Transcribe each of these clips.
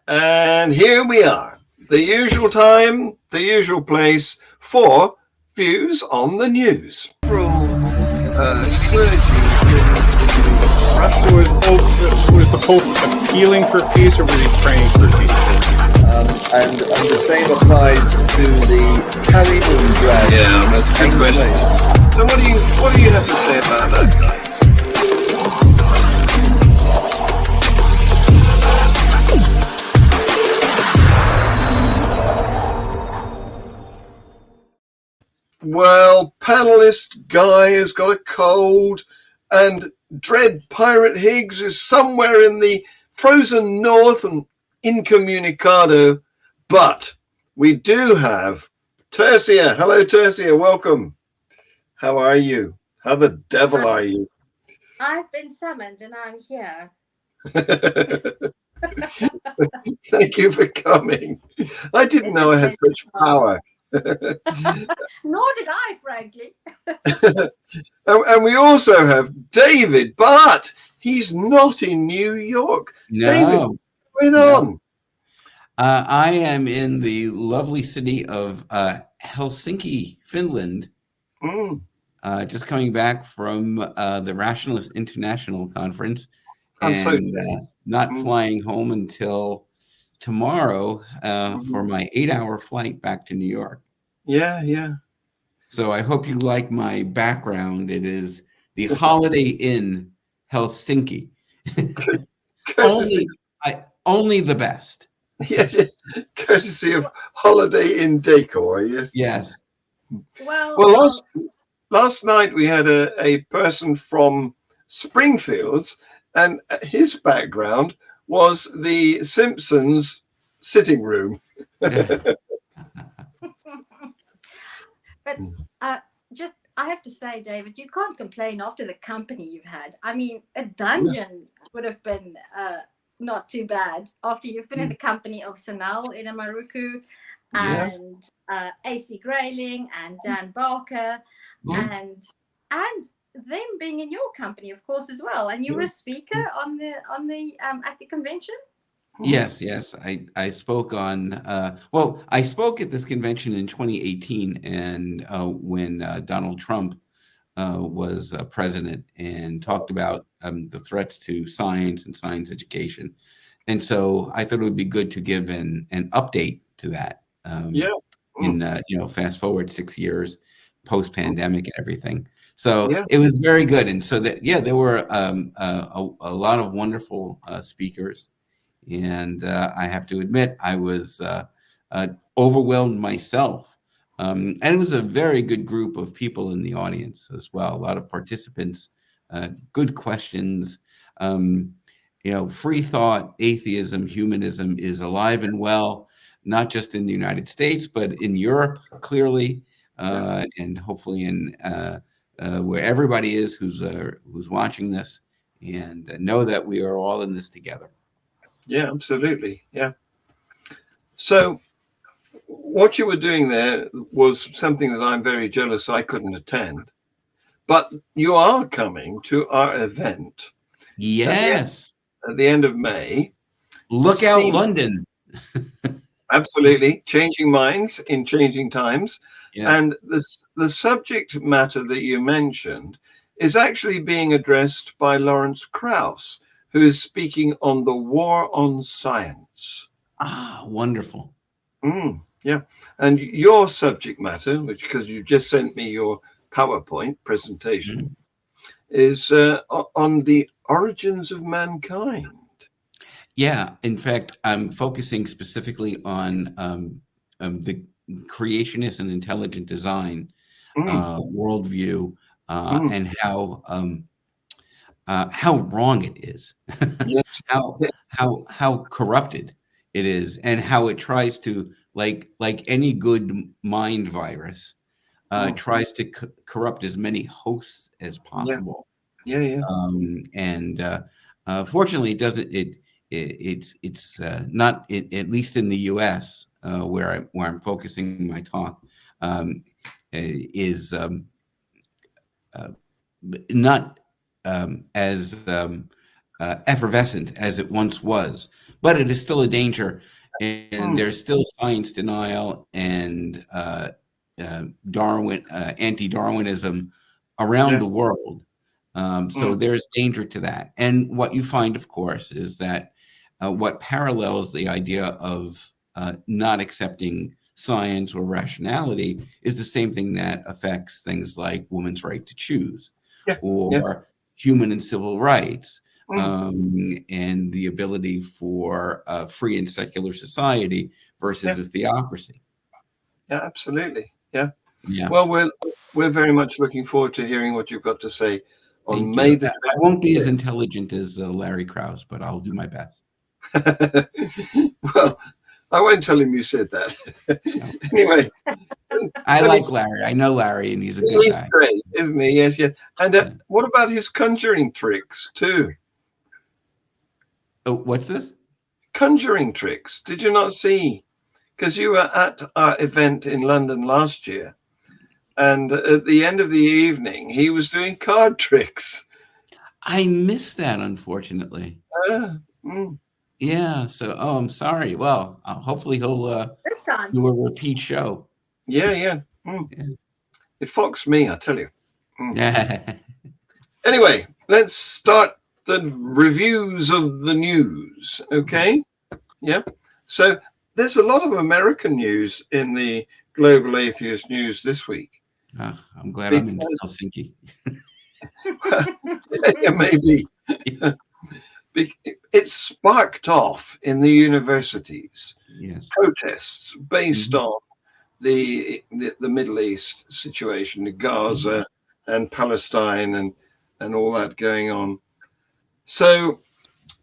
And here we are. The usual time, the usual place for views on the news. Clergy in Russia. Was the Pope appealing for peace, or was he praying for peace? And the same applies to the carry on drag. Yeah, that's a good question. So what do you have to say about that, guys? Well, panelist Guy has got a cold, and Dread Pirate Higgs is somewhere in the frozen north and incommunicado. But we do have Tersia. Hello, Tersia. Welcome. How are you? How the devil are you? I've been summoned and I'm here. Thank you for coming. I didn't know I had such power. Nor did I, frankly. And we also have David, but he's not in New York. No. David, what's going on? I am in the lovely city of Helsinki, Finland. Just coming back from the Rationalist International Conference, and not flying home until tomorrow for my 8-hour flight back to New York. Yeah. So I hope you like my background. It is the Holiday Inn Helsinki. only the best. Yes, courtesy of Holiday Inn decor. Yes. Yes. Well, last night we had a person from Springfield, and his background was the Simpsons sitting room. But I have to say, David, you can't complain after the company you've had. I mean, a dungeon would have been not too bad after you've been in the company of Sanal Inamaruku and AC Grayling and Dan Barker and them being in your company, of course, as well. And you were a speaker on the at the convention. Yes. I spoke on, I spoke at this convention in 2018, and when Donald Trump was president, and talked about the threats to science and science education. And so I thought it would be good to give an update to that. Fast forward 6 years post-pandemic and everything. So it was very good. And so there were a lot of wonderful speakers. And I have to admit, I was overwhelmed myself. And it was a very good group of people in the audience as well. A lot of participants, good questions. Free thought, atheism, humanism is alive and well, not just in the United States, but in Europe, clearly, and hopefully in where everybody is who's watching this, and know that we are all in this together. Yeah, absolutely. Yeah. So what you were doing there was something that I'm very jealous I couldn't attend. But you are coming to our event. Yes. At the end of May. Look out, London. Absolutely. Changing minds in changing times. Yeah. And the subject matter that you mentioned is actually being addressed by Lawrence Krauss, who is speaking on the war on science. Ah, wonderful. Yeah. And your subject matter, because you just sent me your PowerPoint presentation, is on the origins of mankind. Yeah. In fact, I'm focusing specifically on the creationist and intelligent design worldview and how wrong it is, yes. how corrupted it is, and how it tries to, like any good mind virus, tries to corrupt as many hosts as possible. Yeah. And fortunately, it doesn't. It's not, at least in the U.S. Where I'm focusing my talk, is not as effervescent as it once was. but it is still a danger, and there's still science denial and anti-Darwinism around the world. So there's danger to that. And what you find, of course, is that what parallels the idea of not accepting science or rationality is the same thing that affects things like women's right to choose or human and civil rights and the ability for a free and secular society versus a theocracy. Yeah, absolutely. Yeah. Yeah. Well, we're very much looking forward to hearing what you've got to say on Thank May you. the I won't be as intelligent as Larry Krause, but I'll do my best. Well, I won't tell him you said that. Anyway. I like Larry. I know Larry, and he's a good guy. He's great, isn't he? Yes, yes. And what about his conjuring tricks, too? Oh, what's this? Conjuring tricks. Did you not see? Because you were at our event in London last year, and at the end of the evening, he was doing card tricks. I missed that, unfortunately. Yeah. So, I'm sorry. Well, hopefully he'll this time do a repeat show. Yeah. It foxed me, I tell you. Yeah. Anyway, let's start the reviews of the news. Okay. Yeah. So there's a lot of American news in the Global Atheist News this week. I'm glad I'm in Helsinki. Yeah, maybe. It sparked off in the universities. Yes. Protests based on the Middle East situation, the Gaza and Palestine and all that going on. So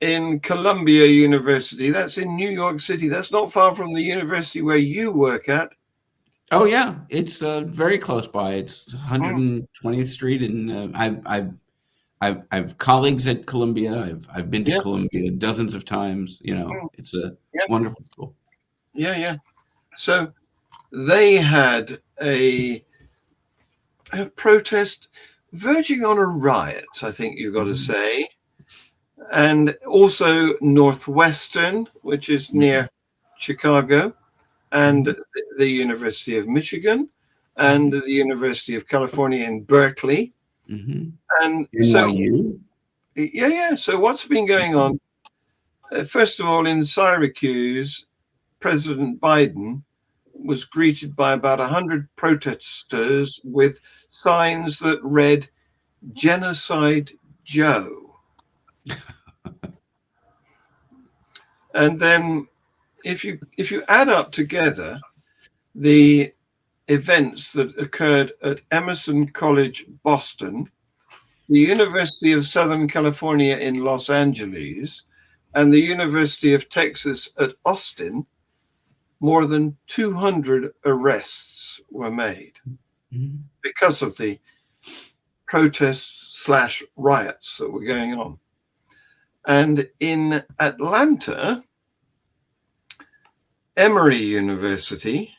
in Columbia University, that's in New York City. That's not far from the university where you work at. Oh yeah, it's very close by. It's 120th Street, and I've colleagues at Columbia. I've been to Columbia dozens of times. You know, it's a wonderful school. Yeah. So they had a protest verging on a riot, I think you've got to say. And also Northwestern, which is near Chicago, and the University of Michigan, and the University of California in Berkeley. And so, so what's been going on? First of all, in Syracuse, President Biden was greeted by about 100 protesters with signs that read "Genocide Joe." And then if you add up together the events that occurred at Emerson College, Boston, the University of Southern California in Los Angeles, and the University of Texas at Austin, more than 200 arrests were made because of the protests/riots that were going on. And in Atlanta, Emory University,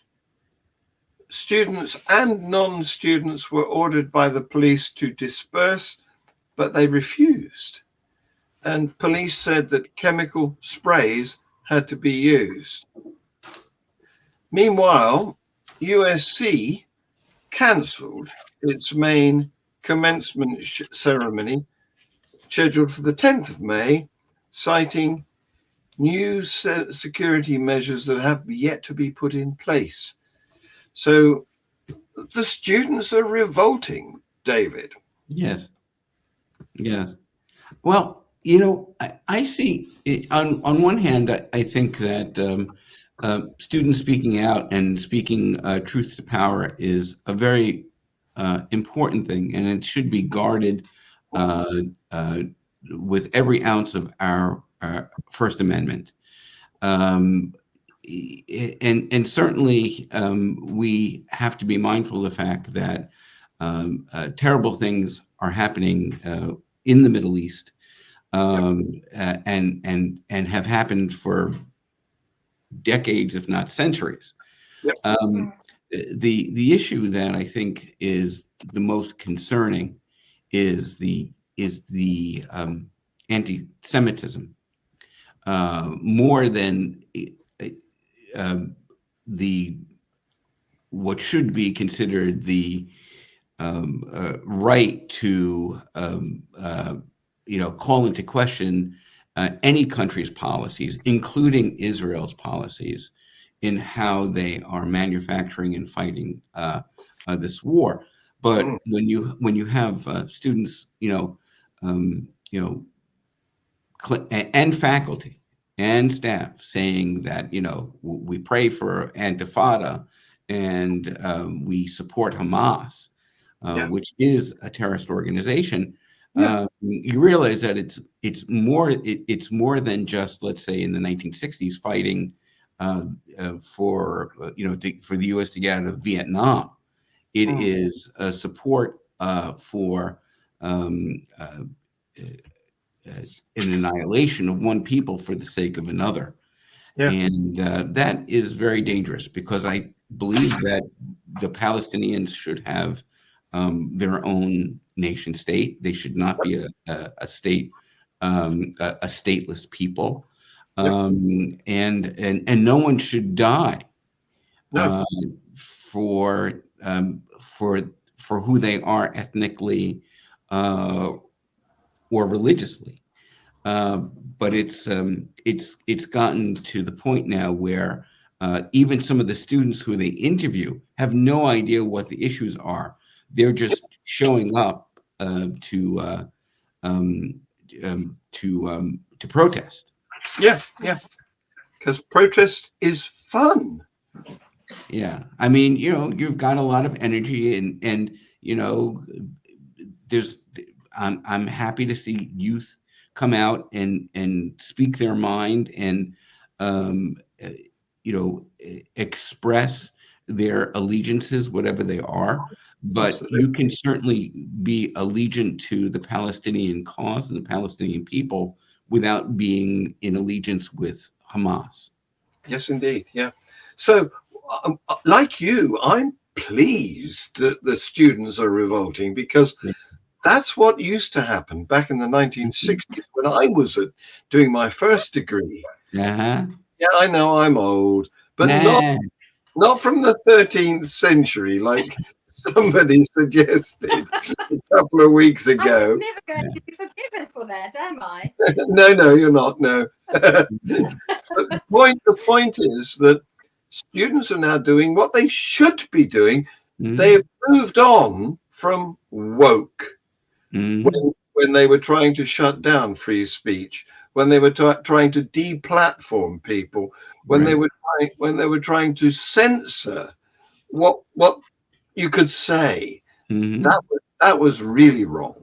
students and non-students were ordered by the police to disperse, but they refused. And police said that chemical sprays had to be used. Meanwhile, USC cancelled its main commencement ceremony scheduled for the 10th of May, citing new security measures that have yet to be put in place. So the students are revolting, David. Yes. Well, you know, I see on one hand, I think that students speaking out and speaking truth to power is a very important thing, and it should be guarded with every ounce of our First Amendment. And certainly we have to be mindful of the fact that terrible things are happening in the Middle East and have happened for decades, if not centuries. The issue that I think is the most concerning is the anti-Semitism. more than the what should be considered the right to call into question any country's policies, including Israel's policies, in how they are manufacturing and fighting this war. But when you have students, and faculty and staff saying that we pray for Antifada and we support Hamas, which is a terrorist organization, you realize that it's more than just, let's say, in the 1960s fighting for the U.S. to get out of Vietnam. It is a support for an annihilation of one people for the sake of another. And that is very dangerous, because I believe that the Palestinians should have their own nation state. They should not be a state, a stateless people, and no one should die for who they are ethnically or religiously. But it's gotten to the point now where even some of the students who they interview have no idea what the issues are. They're just showing up to protest. Yeah, because protest is fun. Yeah, I mean, you've got a lot of energy, and there's. I'm happy to see youth come out and speak their mind and express their allegiances, whatever they are. But absolutely, you can certainly be allegiant to the Palestinian cause and the Palestinian people without being in allegiance with Hamas. Yes, indeed. Yeah. So, like you, I'm pleased that the students are revolting, because that's what used to happen back in the 1960s when I was doing my first degree. Uh-huh. Yeah, I know I'm old, but not from the 13th century, like somebody suggested a couple of weeks ago. I'm never going to be forgiven for that, am I? No, you're not. No. But the point is that students are now doing what they should be doing. They have moved on from woke. When they were trying to shut down free speech, when they were trying to deplatform people, when they were trying to censor what you could say, that was really wrong.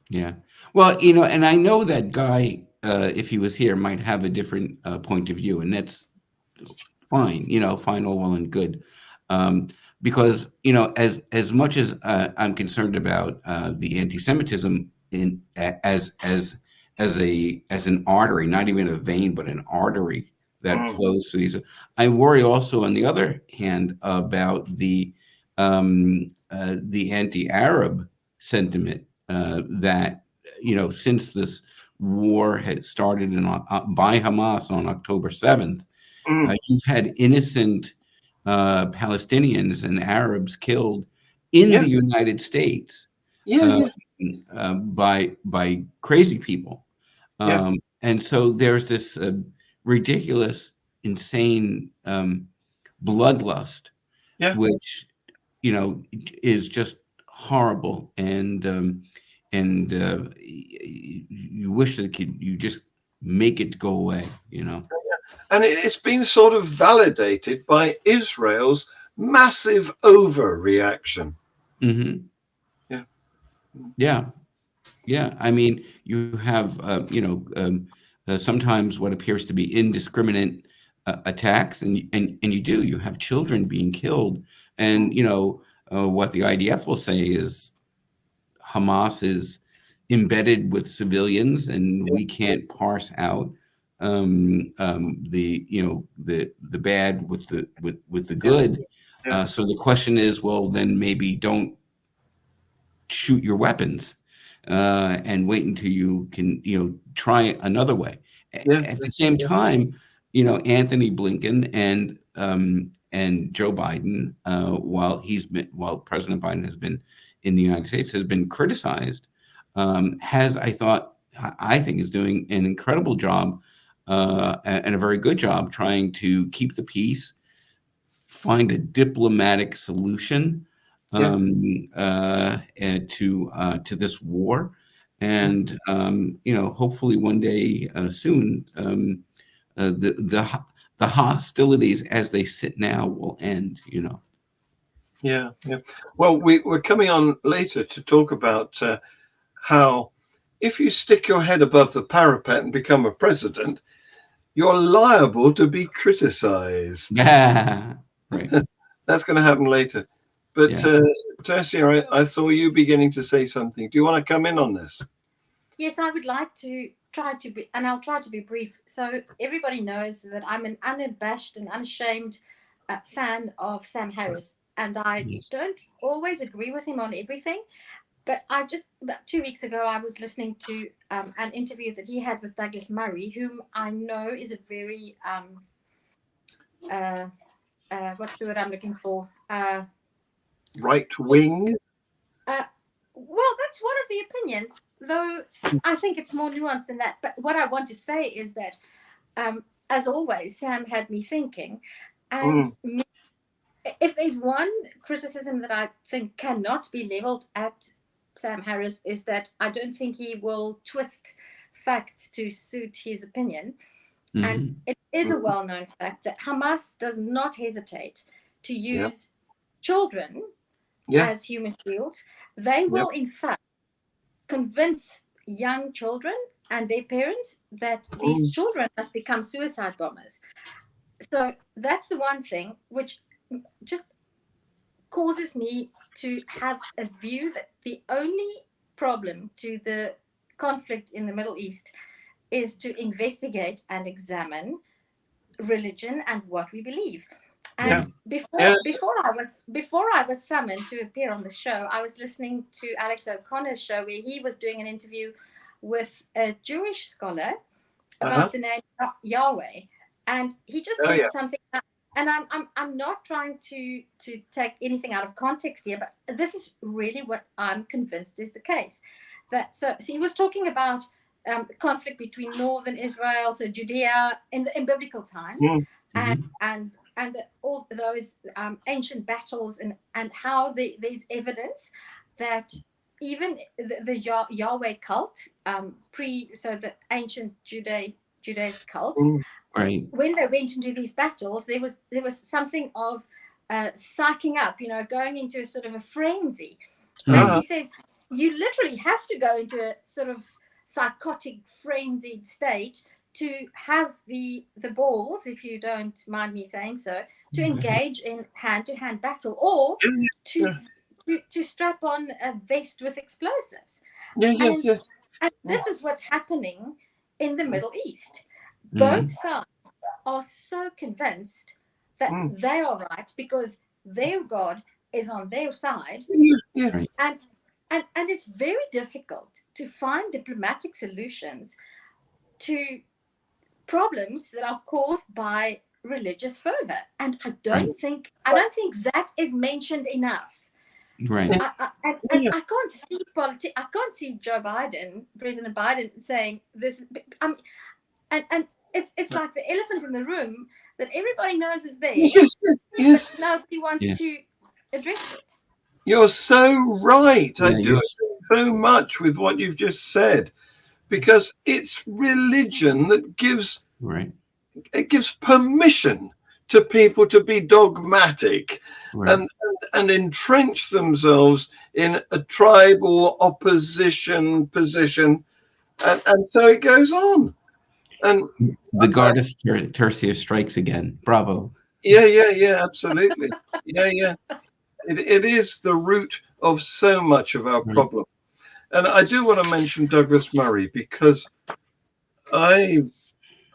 Yeah. Well, and I know that Guy, if he was here, might have a different point of view, and that's fine. Fine, all well and good. Because as much as I'm concerned about the anti-Semitism as an artery, not even a vein, but an artery that flows through these, I worry also, on the other hand, about the anti-Arab sentiment that since this war had started by Hamas on October 7th, you've had innocent Palestinians and Arabs killed in the United States by crazy people. And so there's this ridiculous, insane bloodlust, which is just horrible, and you wish that you just make it go away. And it's been sort of validated by Israel's massive overreaction. Yeah. I mean, you have, sometimes what appears to be indiscriminate attacks, and you have children being killed. And, what the IDF will say is Hamas is embedded with civilians, and we can't parse out the bad with the good. So the question is, well, then maybe don't shoot your weapons. and wait until you can, try another way. Yeah. At the same time, Anthony Blinken and Joe Biden, while President Biden has been in the United States, has been criticized, I think is doing an incredible job and a very good job trying to keep the peace, find a diplomatic solution to this war, and hopefully one day soon the hostilities as they sit now will end. Yeah. Well, we're coming on later to talk about how if you stick your head above the parapet and become a president, you're liable to be criticized. Yeah, right. That's going to happen later. But Tersia, I saw you beginning to say something. Do you want to come in on this? Yes, I would like to try to be, and I'll try to be brief. So everybody knows that I'm an unabashed and unashamed fan of Sam Harris, and I don't always agree with him on everything. But about 2 weeks ago, I was listening to an interview that he had with Douglas Murray, whom I know is a very, what's the word I'm looking for? Right wing? Well, that's one of the opinions, though I think it's more nuanced than that. But what I want to say is that, as always, Sam had me thinking. And if there's one criticism that I think cannot be leveled at Sam Harris, is that I don't think he will twist facts to suit his opinion. Mm-hmm. And it is a well-known fact that Hamas does not hesitate to use children as human shields. They will, in fact, convince young children and their parents that these children have become suicide bombers. So that's the one thing which just causes me to have a view that the only problem to the conflict in the Middle East is to investigate and examine religion and what we believe. And before I was summoned to appear on the show, I was listening to Alex O'Connor's show where he was doing an interview with a Jewish scholar about the name Yahweh, and he just said something. And I'm not trying to take anything out of context here, but this is really what I'm convinced is the case. So he was talking about the conflict between northern Israel, so Judea in biblical times, and all those ancient battles, and how there's evidence that even the Yahweh cult, so the ancient Judaism cult, right, when they went into these battles, there was something of psyching up, going into a sort of a frenzy. And he says you literally have to go into a sort of psychotic, frenzied state to have the balls, if you don't mind me saying so, to engage in hand-to-hand battle, or to strap on a vest with explosives. And this is what's happening in the Middle East. Both sides are so convinced that they are right because their God is on their side. And it's very difficult to find diplomatic solutions to problems that are caused by religious fervor. And I don't think that is mentioned enough. Right. I can't see I can't see President Biden saying this. And it's like the elephant in the room that everybody knows is there, but nobody wants to address it. You're so right. I do so much with what you've just said, because it's religion that gives permission to people to be dogmatic and entrench themselves in a tribal opposition position, and so it goes on. And the goddess Tersia strikes again. Bravo. Yeah, absolutely. It is the root of so much of our problem. And I do want to mention Douglas Murray, because I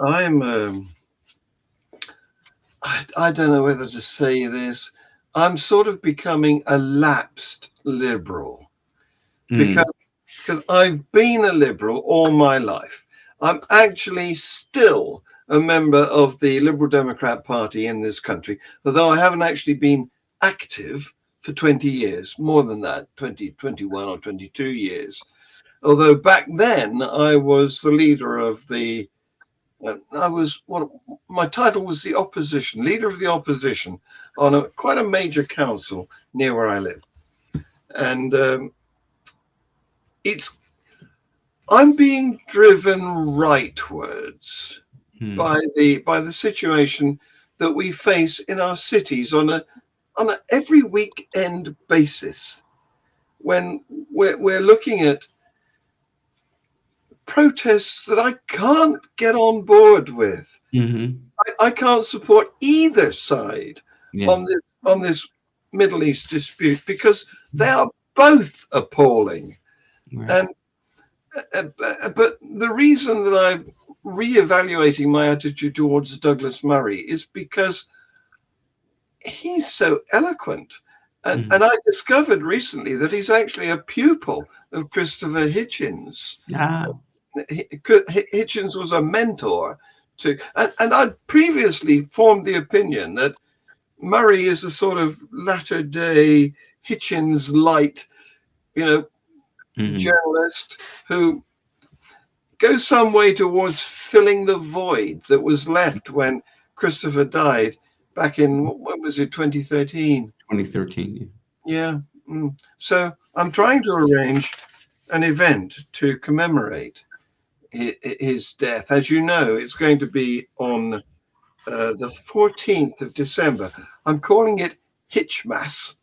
don't know whether to say this. I'm sort of becoming a lapsed liberal, because because I've been a Liberal all my life. I'm actually still a member of the Liberal Democrat Party in this country, although I haven't actually been active for 20 years, more than that, 20, 21 or 22 years. Although back then I was the leader of the, my title was the opposition, leader of the opposition on quite a major council near where I live. And I'm being driven rightwards by the situation that we face in our cities on a every weekend basis, when we're looking at protests that I can't get on board with. Mm-hmm. I can't support either side on this Middle East dispute because they are both appalling. Right. And but the reason that I'm reevaluating my attitude towards Douglas Murray is because he's so eloquent. And I discovered recently that he's actually a pupil of Christopher Hitchens. Hitchens was a mentor to, and I'd previously formed the opinion that Murray is a sort of latter day Hitchens light, journalist who goes some way towards filling the void that was left when Christopher died back in, when was it, 2013? 2013. Yeah. So I'm trying to arrange an event to commemorate his death. As you know, it's going to be on the 14th of December. I'm calling it Hitchmas.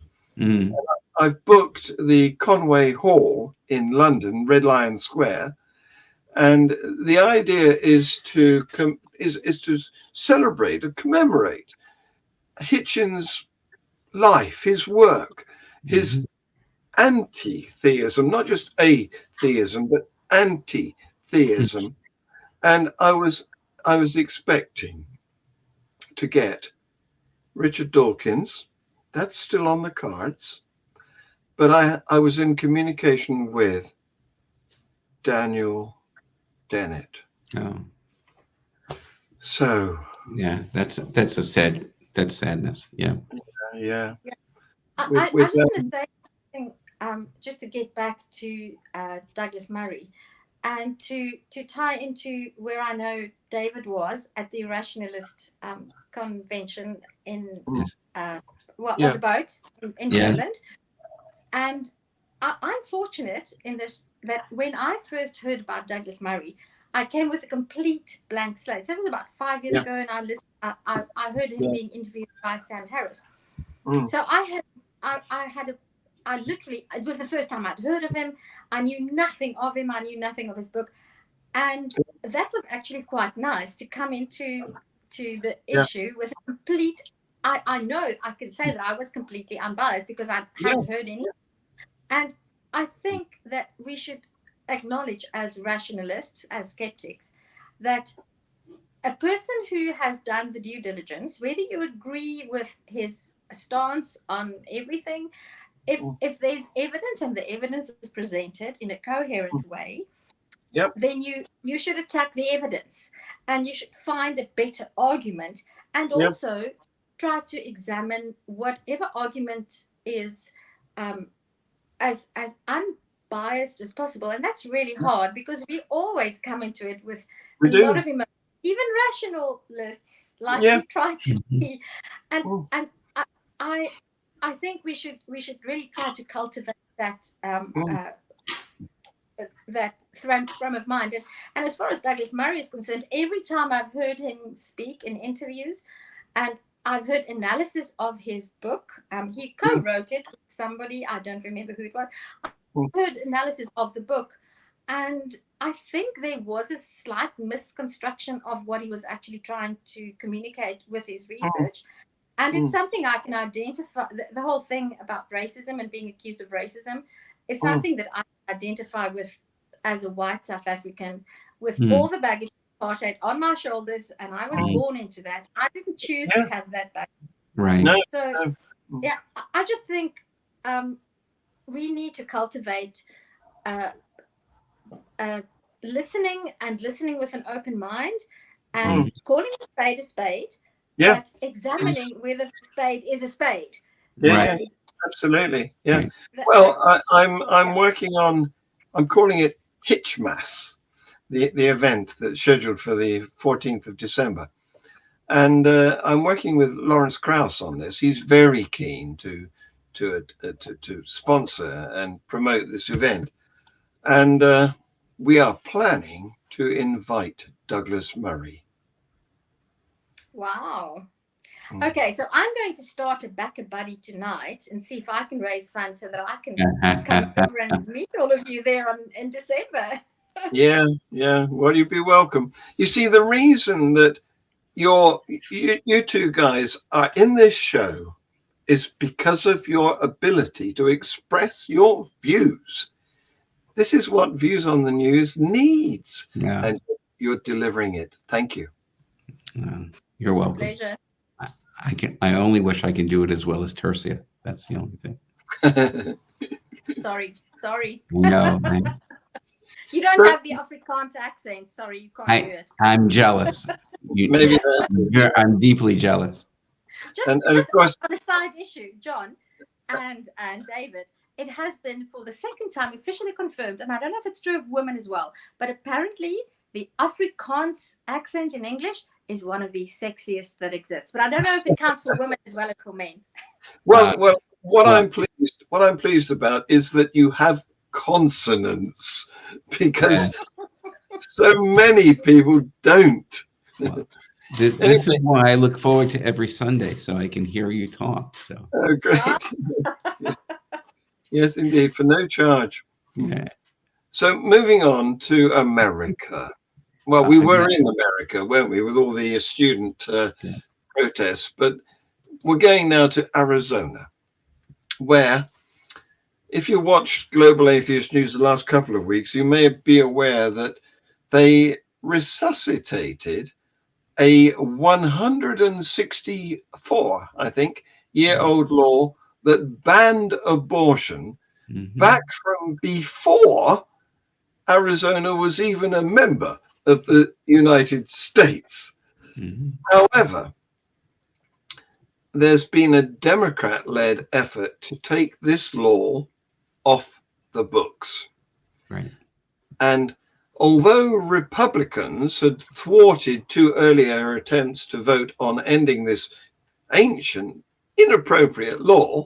I've booked the Conway Hall in London, Red Lion Square, and the idea is to celebrate and commemorate Hitchens' life, his work, his anti-theism, not just atheism, but anti-theism. And I was expecting to get Richard Dawkins. That's still on the cards. But I was in communication with Daniel Dennett. Oh. So yeah, that's sadness. Yeah. Yeah. I just want to say something, just to get back to Douglas Murray, and to tie into where I know David was at the Irrationalist convention on the boat in Finland. And I'm fortunate in this, that when I first heard about Douglas Murray, I came with a complete blank slate. So it was about 5 years ago, and I heard him being interviewed by Sam Harris. So I literally, it was the first time I'd heard of him. I knew nothing of him. I knew nothing of his book. And that was actually quite nice to come into the issue with a complete, I know I can say that I was completely unbiased because I hadn't heard any. And I think that we should acknowledge as rationalists, as skeptics, that a person who has done the due diligence, whether you agree with his stance on everything, if there's evidence and the evidence is presented in a coherent way, then you should attack the evidence and you should find a better argument, and also try to examine whatever argument is as unbiased as possible. And that's really hard because we always come into it with a lot of emotion, even rationalists like we try to be, and I think we should really try to cultivate that that frame of mind. And as far as Douglas Murray is concerned, every time I've heard him speak in interviews, and I've heard analysis of his book, he co-wrote it with somebody, I don't remember who it was. I heard analysis of the book, and I think there was a slight misconstruction of what he was actually trying to communicate with his research. And it's something I can identify. The whole thing about racism and being accused of racism is something that I identify with as a white South African, with all the baggage of apartheid on my shoulders, and I was born into that. I didn't choose to have that baggage. Right. So, yeah, I just think we need to cultivate listening with an open mind, and calling a spade, Yeah. but examining whether the spade is a spade. Yeah, Right. yeah, absolutely. Yeah. Right. Well, I'm working on. I'm calling it Hitchmas, the event that's scheduled for the 14th of December, and I'm working with Lawrence Krauss on this. He's very keen to sponsor and promote this event, and we are planning to invite Douglas Murray. Wow. Okay, so I'm going to start a Back a Buddy tonight and see if I can raise funds so that I can come over and meet all of you there in December. Yeah, yeah. Well, you'd be welcome. You see, the reason that you two guys are in this show is because of your ability to express your views. This is what Views on the News needs, and you're delivering it. Thank you. You're welcome. Pleasure. I only wish I can do it as well as Tersia. That's the only thing. Sorry. No, you don't have the Afrikaans accent. Sorry, you can't do it. I'm jealous. Maybe I'm deeply jealous. Just of course, on a side issue, John and David, it has been for the second time officially confirmed, and I don't know if it's true of women as well, but apparently the Afrikaans accent in English is one of the sexiest that exists. But I don't know if it counts for women as well as for men. Well, what I'm pleased about is that you have consonants, because so many people don't. Well, this is why I look forward to every Sunday, so I can hear you talk. So. Oh, great. Yes, indeed, for no charge. Yeah. So moving on to America. Well, we were in America, weren't we, with all the student protests, but we're going now to Arizona, where, if you watched Global Atheist News the last couple of weeks, you may be aware that they resuscitated a 164, I think, year-old law that banned abortion back from before Arizona was even a member of the United States. However, there's been a Democrat-led effort to take this law off the books. Right. And although Republicans had thwarted two earlier attempts to vote on ending this ancient, inappropriate law,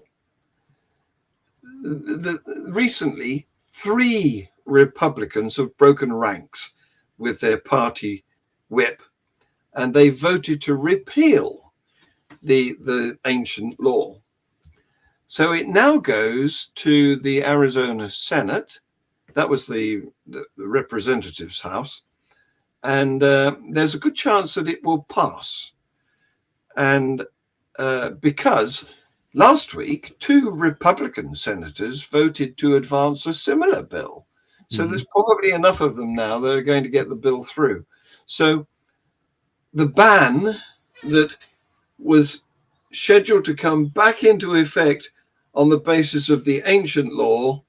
recently 3 Republicans have broken ranks with their party whip, and they voted to repeal the ancient law. So it now goes to the Arizona Senate. That was the representatives' house. And there's a good chance that it will pass. And because last week, 2 Republican senators voted to advance a similar bill. So there's probably enough of them now that are going to get the bill through. So the ban that was scheduled to come back into effect on the basis of the ancient law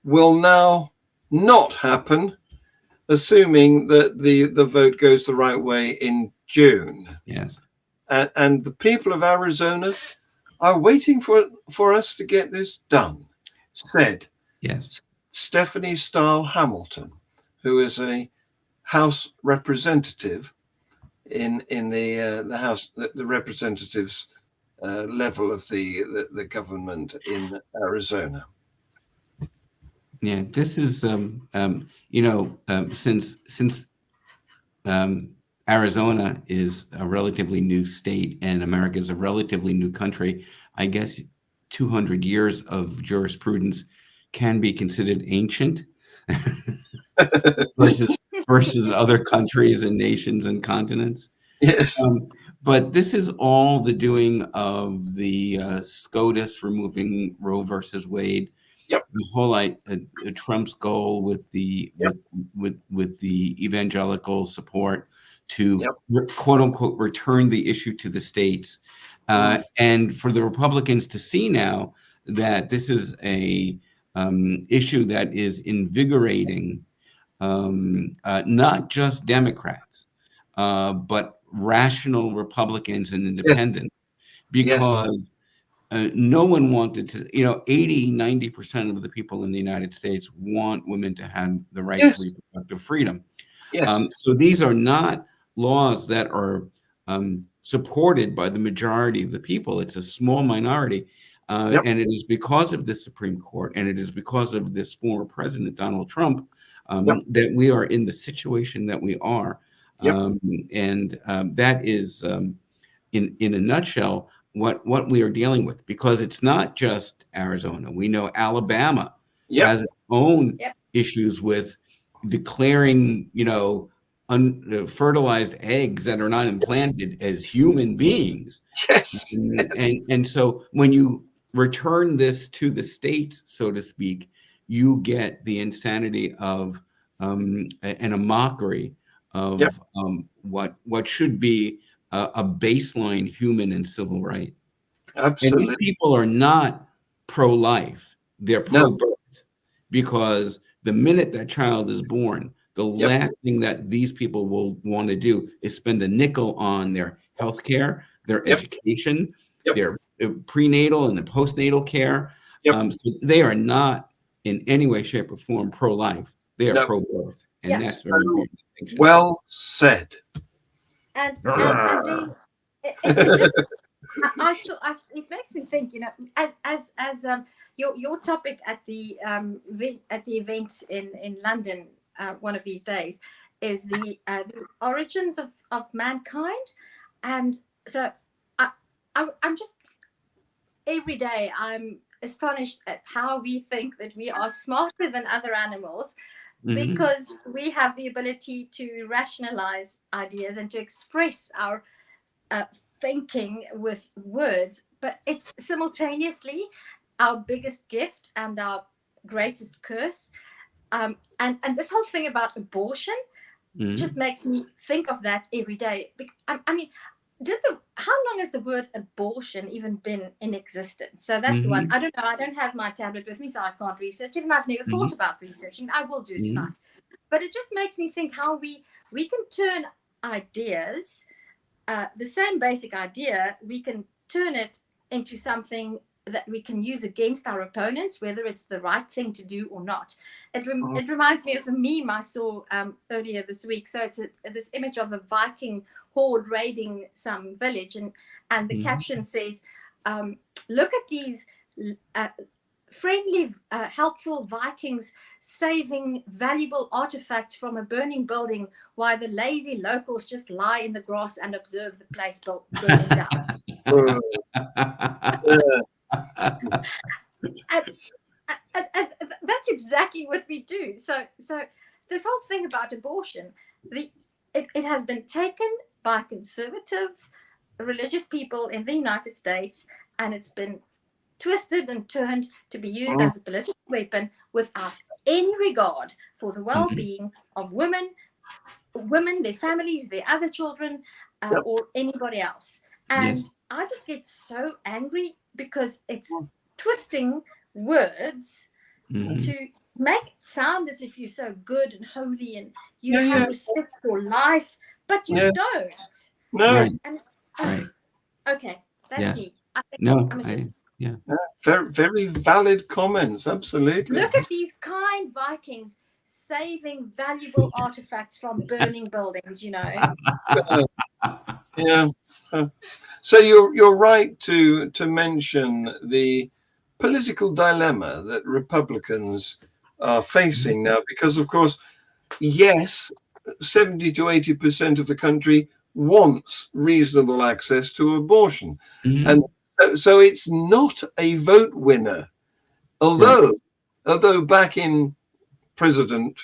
will now not happen, assuming that the vote goes the right way in June. Yes. And the people of Arizona are waiting for us to get this done, said Stephanie Stahl Hamilton, who is a House representative in the House, the representatives level of the government in Arizona. Yeah, this is since Arizona is a relatively new state and America is a relatively new country, I guess 200 years of jurisprudence can be considered ancient versus other countries and nations and continents. Yes. But this is all the doing of the SCOTUS removing Roe versus Wade. Yep. The whole Trump's goal with the with the evangelical support to quote unquote return the issue to the states, and for the Republicans to see now that this is a issue that is invigorating not just Democrats, but rational Republicans and independents, because no one wanted to, 80-90% of the people in the United States want women to have the right to reproductive freedom. So these are not laws that are supported by the majority of the people. It's a small minority. And it is because of the Supreme Court, and it is because of this former president, Donald Trump, that we are in the situation that we are. And that is, in a nutshell, what we are dealing with, because it's not just Arizona. We know Alabama has its own issues with declaring, fertilized eggs that are not implanted as human beings. And so when you return this to the states, so to speak, you get the insanity of and a mockery of what should be a baseline human and civil right. Absolutely. And these people are not pro-life; they're pro-birth, because the minute that child is born, the last thing that these people will want to do is spend a nickel on their health care, their education, their prenatal and the postnatal care. So they are not in any way, shape, or form pro-life. They are pro-birth, and that's very important. Well said. And it just it makes me think, as your topic at the event in London one of these days is the origins of mankind. And so I'm just, every day I'm astonished at how we think that we are smarter than other animals, because we have the ability to rationalize ideas and to express our thinking with words, but it's simultaneously our biggest gift and our greatest curse. And this whole thing about abortion just makes me think of that every day. I mean, how long has the word abortion even been in existence? So that's the one. I don't know. I don't have my tablet with me, so I can't research it, and I've never thought about researching. I will do tonight. But it just makes me think how we can turn ideas, the same basic idea, we can turn it into something that we can use against our opponents, whether it's the right thing to do or not. It reminds me of a meme I saw earlier this week. So it's this image of a Viking horde raiding some village, and the caption says, look at these friendly, helpful Vikings saving valuable artifacts from a burning building, while the lazy locals just lie in the grass and observe the place burning down. And that's exactly what we do. So this whole thing about abortion, it has been taken by conservative religious people in the United States, and it's been twisted and turned to be used as a political weapon without any regard for the well-being of women, their families, their other children, or anybody else. And I just get so angry because it's twisting words to make it sound as if you're so good and holy and you have respect for life, but you don't. No. And, okay, that's me. Very, very valid comments. Absolutely. Look at these kind Vikings saving valuable artifacts from burning buildings, So you're right to mention the political dilemma that Republicans are facing now, because of course, yes, 70 to 80% of the country wants reasonable access to abortion, and so it's not a vote winner. Although back in President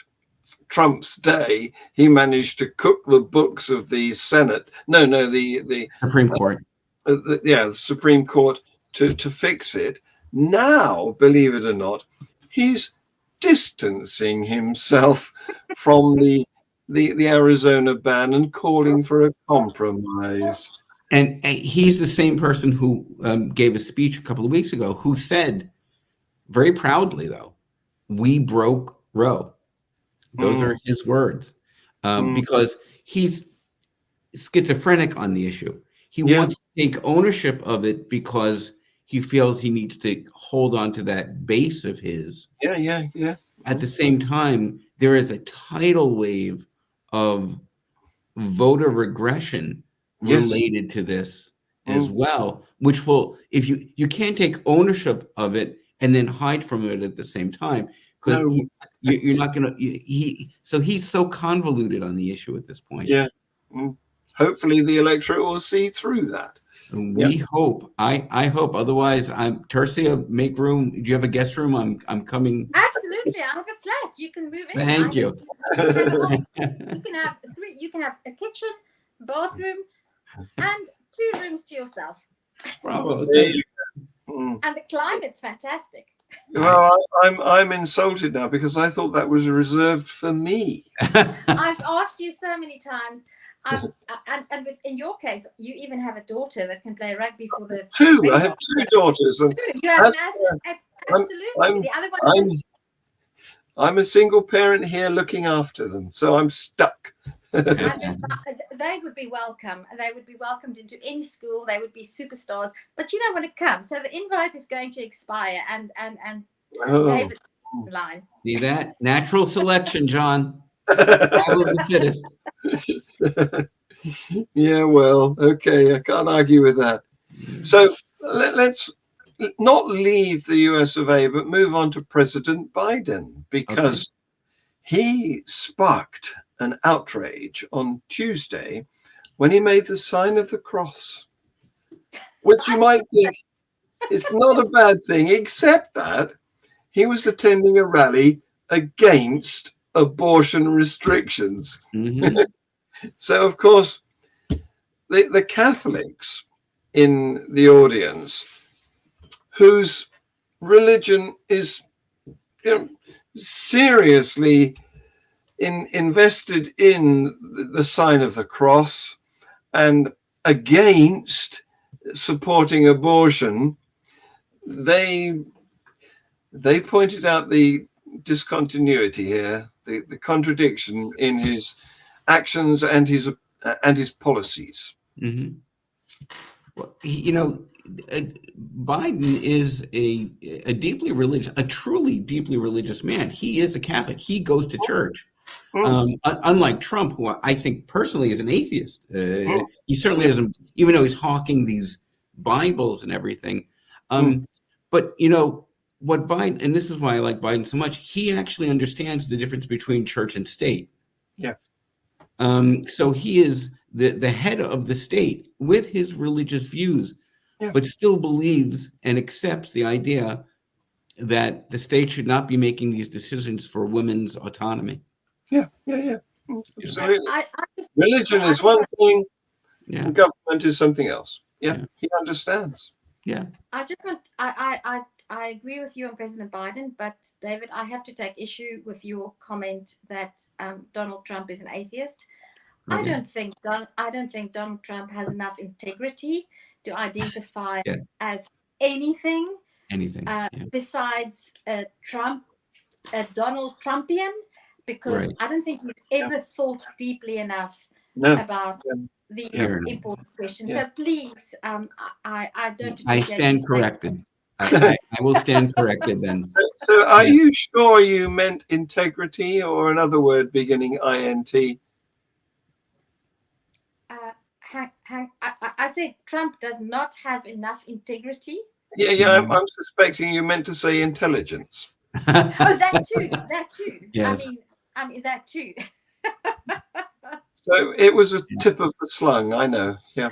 Trump's day, he managed to cook the books of the Senate. The Supreme Court. The Supreme Court to fix it. Now, believe it or not, he's distancing himself from the Arizona ban and calling for a compromise. And he's the same person who gave a speech a couple of weeks ago who said very proudly, though, we broke Roe. Those are his words, because he's schizophrenic on the issue. He wants to take ownership of it because he feels he needs to hold on to that base of his. Yeah. At the same time, there is a tidal wave of voter regression related to this as well, which will, if you can't take ownership of it and then hide from it at the same time, because you're not going to. So he's so convoluted on the issue at this point. Yeah. Hopefully, the electorate will see through that. We hope. I hope. Otherwise, Tersia, make room. Do you have a guest room? I'm coming. Absolutely, I have a flat. You can move in. Thank you. You can have three. You can have a kitchen, bathroom, and 2 rooms to yourself. Bravo. And the climate's fantastic. Well, I'm insulted now because I thought that was reserved for me. I've asked you so many times. And in your case, you even have a daughter that can play rugby for the 2. I have 2 daughters. And you have absolutely. The other one. I'm a single parent here looking after them, so I'm stuck. They would be welcome. They would be welcomed into any school. They would be superstars. But you don't want to come, so the invite is going to expire. And David's line. See that? Natural selection, John. I will the fittest. Yeah, well, okay, I can't argue with that. So let's not leave the US of A, but move on to President Biden, because he sparked an outrage on Tuesday when he made the sign of the cross, which you might think is not a bad thing, except that he was attending a rally against abortion restrictions. So, of course, the Catholics in the audience, whose religion is seriously invested in the sign of the cross and against supporting abortion, they pointed out the discontinuity here, the contradiction in his actions and his policies. Well, Biden is a deeply religious, a truly deeply religious man. He is a Catholic. He goes to church. Unlike Trump, who I think personally is an atheist. He certainly doesn't, even though he's hawking these Bibles and everything. But what Biden, and this is why I like Biden so much, he actually understands the difference between church and state. Yeah. So he is the head of the state with his religious views, but still believes and accepts the idea that the state should not be making these decisions for women's autonomy. Yeah. Absolutely. Religion is one thing, and government is something else. Yeah, he understands. Yeah. I agree with you on President Biden, but David, I have to take issue with your comment that Donald Trump is an atheist. I don't think Donald Trump has enough integrity to identify as anything besides a Donald Trumpian, because I don't think he's ever thought deeply enough about these important questions. So please, I don't. I stand corrected. I will stand corrected then. So are you sure you meant integrity or another word beginning INT? I said Trump does not have enough integrity. Yeah. I'm suspecting you meant to say intelligence. That too. Yes. I mean that too. So it was a tip of the slung. I know. Yeah.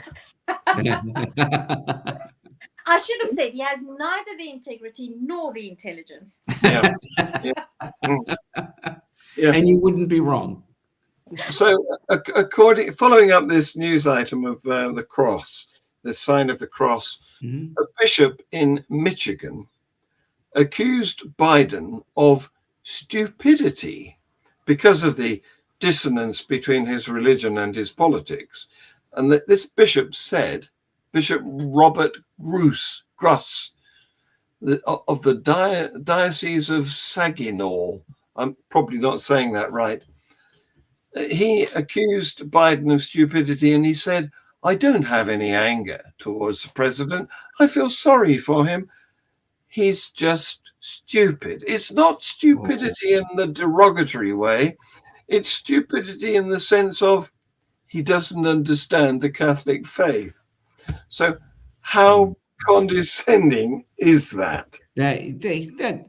I should have said he has neither the integrity nor the intelligence. Yeah. And you wouldn't be wrong. So, following up this news item of the cross, the sign of the cross, a bishop in Michigan accused Biden of stupidity because of the dissonance between his religion and his politics. And that this bishop said, Bishop Robert Gruss, of the Diocese of Saginaw. I'm probably not saying that right. He accused Biden of stupidity, and he said, "I don't have any anger towards the president. I feel sorry for him. He's just stupid." It's not stupidity in the derogatory way. It's stupidity in the sense of he doesn't understand the Catholic faith. So how condescending is that? That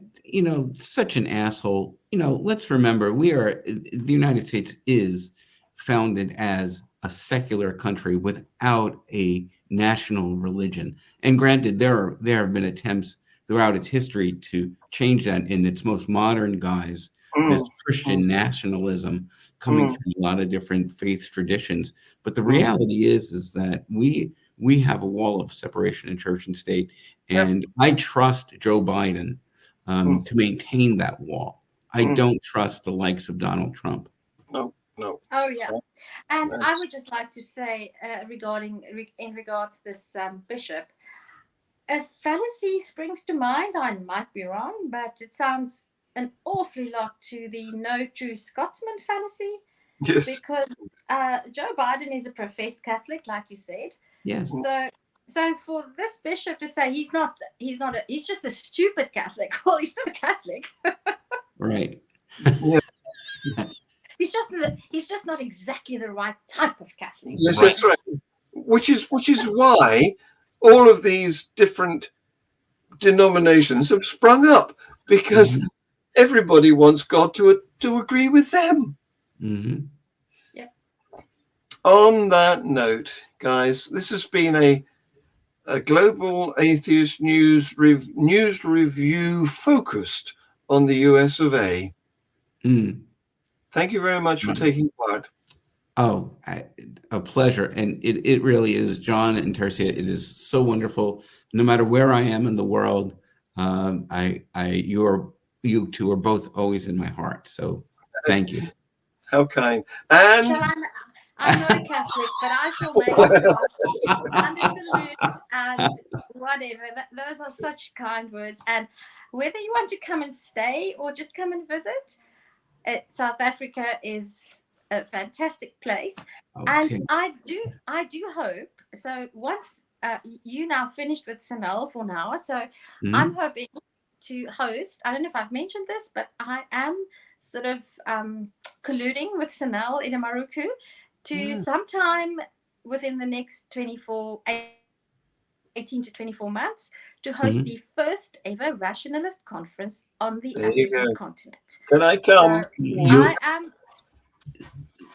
such an asshole. Let's remember, the United States is founded as a secular country without a national religion. And granted, there have been attempts throughout its history to change that in its most modern guise, this Christian nationalism coming from a lot of different faith traditions. But the reality is that we have a wall of separation in church and state. And I trust Joe Biden to maintain that wall. I don't trust the likes of Donald Trump. No. Oh yeah, and I would just like to say in regards to this bishop, a fallacy springs to mind. I might be wrong, but it sounds an awfully lot to the no true Scotsman fallacy. Yes. Because Joe Biden is a professed Catholic, like you said. Yes. So for this bishop to say he's just a stupid Catholic. Well, he's still a Catholic. Right. Yeah. He's just not exactly the right type of Catholic. Yes, that's right. Which is why all of these different denominations have sprung up, because everybody wants God to agree with them. Mm-hmm. Yeah. On that note, guys, this has been a global atheist news review focused on the US of A. Thank you very much for taking part. Oh, a pleasure. And it really is, John and Tersia. It is so wonderful. No matter where I am in the world, you two are both always in my heart. So thank you. How kind. And I'm not a Catholic, but I shall make a cross and a salute and whatever. Those are such kind words. And whether you want to come and stay or just come and visit, South Africa is a fantastic place. Okay. And I do hope, so once you now finished with Sanal for now, so I'm hoping to host, I don't know if I've mentioned this, but I am sort of colluding with Sanal in Amaruku to sometime within the next 18 to 24 months to host the first ever rationalist conference on the African continent. Can I come?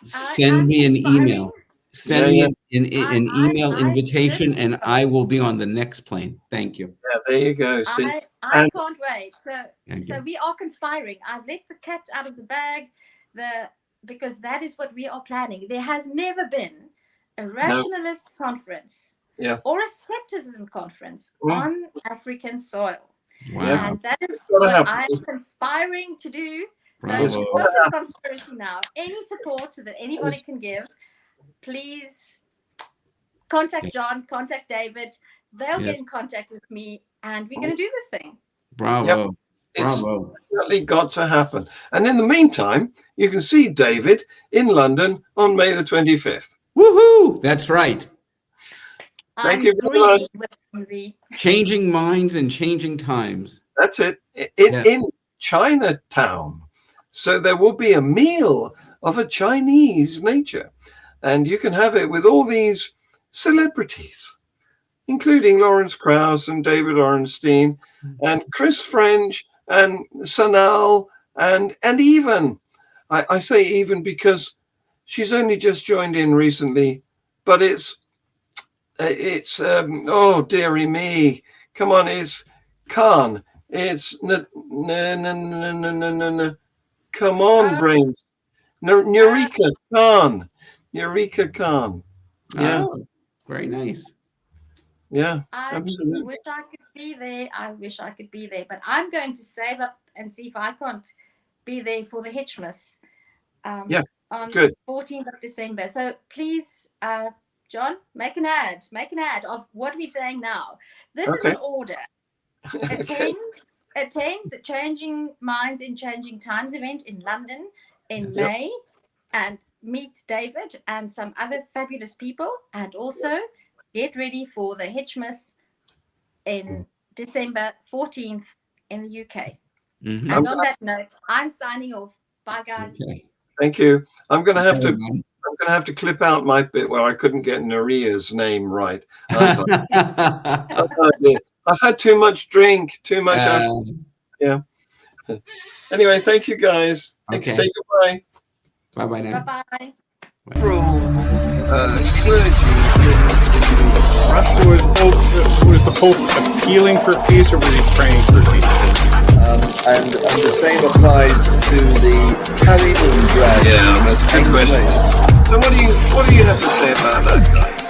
Send me an email. Send me an email invitation, and I will be on the next plane. Thank you. Yeah, there you go. I can't wait. So we are conspiring. I've let the cat out of the bag, because that is what we are planning. There has never been a rationalist conference or a skepticism conference on African soil. Wow. And that is what I am conspiring to do. So it's open conspiracy now. Any support that anybody can give, please contact John, contact David. They'll get in contact with me, and we're going to do this thing. Bravo. Yep. It's definitely got to happen. And in the meantime, you can see David in London on May the 25th. Woohoo! That's right. Thank you very much. Changing minds and changing times. That's it. In Chinatown. So there will be a meal of a Chinese nature. And you can have it with all these celebrities, including Lawrence Krauss and David Orenstein and Chris French and Sanal and even, I say even because she's only just joined in recently, but it's oh dearie me, come on, it's Khan, it's come on, brains, Eureka Khan. Yeah. Oh, very nice. Yeah, I absolutely. wish I could be there. But I'm going to save up and see if I can't be there for the Hitchmas on the 14th of December. So please, John, make an ad of what we're saying now. This is an order. attend the Changing Minds in Changing Times event in London in May, and meet David and some other fabulous people, and also get ready for the Hitchmas in December 14th in the UK. Mm-hmm. And on that note, I'm signing off. Bye, guys. Okay. Thank you. I'm going to have to clip out my bit where I couldn't get Naria's name right. I've had too much drink, too much. Yeah. Anyway, thank you, guys. Thank you. Say goodbye. Bye-bye now. Bye-bye. Was the Pope appealing for peace, or was he praying for peace? And the same applies to the carry-on drag. Yeah, that's a good question. So what do you have to say about that, guys?